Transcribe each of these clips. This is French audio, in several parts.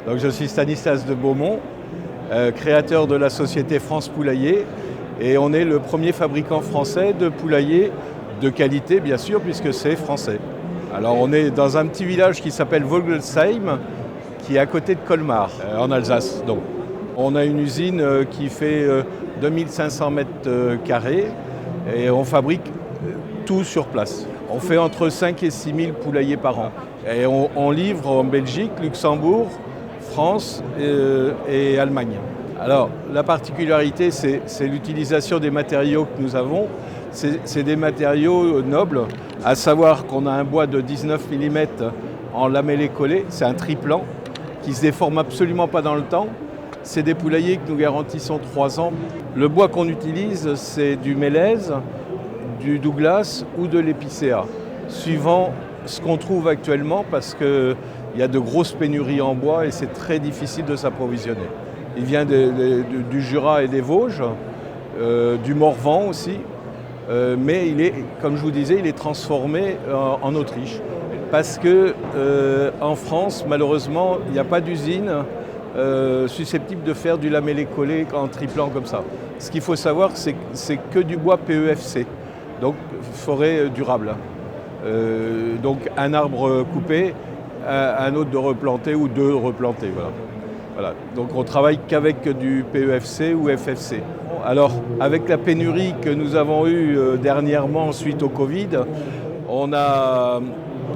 Donc, je suis Stanislas de Beaumont, créateur de la société France Poulailler, et on est le premier fabricant français de poulailler de qualité, bien sûr, puisque c'est français. Alors, on est dans un petit village qui s'appelle Vogelsheim, qui est à côté de Colmar, en Alsace. Donc, on a une usine qui fait 2500 mètres carrés et on fabrique tout sur place. On fait entre 5 et 6 000 poulaillers par an. Et on livre en Belgique, Luxembourg, France et Allemagne. Alors, la particularité, c'est l'utilisation des matériaux que nous avons. C'est des matériaux nobles, à savoir qu'on a un bois de 19 mm en lamellé collé, c'est un triplan qui ne se déforme absolument pas dans le temps. C'est des poulaillers que nous garantissons 3 ans. Le bois qu'on utilise, c'est du mélèze, du Douglas ou de l'épicéa, suivant ce qu'on trouve actuellement parce qu'il y a de grosses pénuries en bois et c'est très difficile de s'approvisionner. Il vient du Jura et des Vosges, du Morvan aussi, mais il est, comme je vous disais, il est transformé en Autriche. Parce que en France, malheureusement, il n'y a pas d'usine susceptible de faire du lamellé collé en triplan comme ça. Ce qu'il faut savoir, c'est que du bois PEFC, donc forêt durable. Donc un arbre coupé, un autre de replanté ou 2 replantés. Voilà. Donc on travaille qu'avec du PEFC ou FFC. Alors avec la pénurie que nous avons eue dernièrement suite au Covid, on a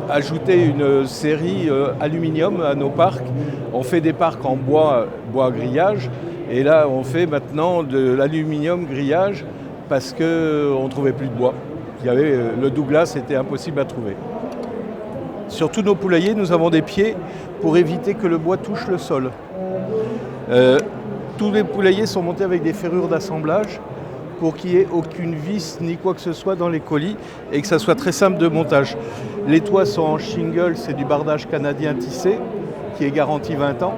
ajouté une série aluminium à nos parcs. On fait des parcs en bois grillage et là on fait maintenant de l'aluminium grillage parce qu'on ne trouvait plus de bois. Le Douglas était impossible à trouver. Sur tous nos poulaillers, nous avons des pieds pour éviter que le bois touche le sol. Tous les poulaillers sont montés avec des ferrures d'assemblage pour qu'il n'y ait aucune vis ni quoi que ce soit dans les colis et que ça soit très simple de montage. Les toits sont en shingle, c'est du bardage canadien tissé qui est garanti 20 ans.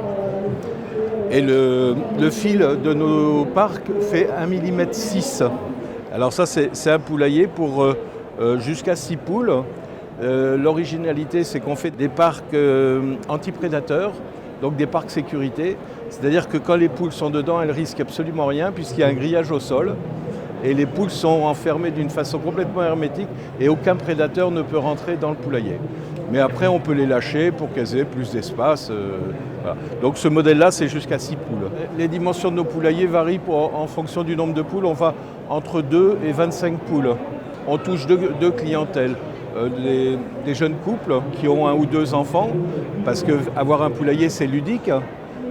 Et le fil de nos parcs fait 1,6 mm. Alors ça c'est un poulailler pour jusqu'à 6 poules. L'originalité c'est qu'on fait des parcs anti-prédateurs, donc des parcs sécurité. C'est-à-dire que quand les poules sont dedans, elles risquent absolument rien puisqu'il y a un grillage au sol. Et les poules sont enfermées d'une façon complètement hermétique et aucun prédateur ne peut rentrer dans le poulailler. Mais après, on peut les lâcher pour qu'elles aient plus d'espace. Voilà. Donc ce modèle-là, c'est jusqu'à 6 poules. Les dimensions de nos poulaillers varient en fonction du nombre de poules. On va entre 2 et 25 poules. On touche deux clientèles. Des jeunes couples qui ont 1 ou 2 enfants, parce qu'avoir un poulailler, c'est ludique.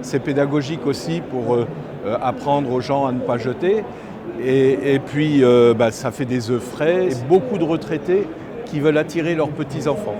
C'est pédagogique aussi pour apprendre aux gens à ne pas jeter. Et puis, ça fait des œufs frais et beaucoup de retraités qui veulent attirer leurs petits-enfants.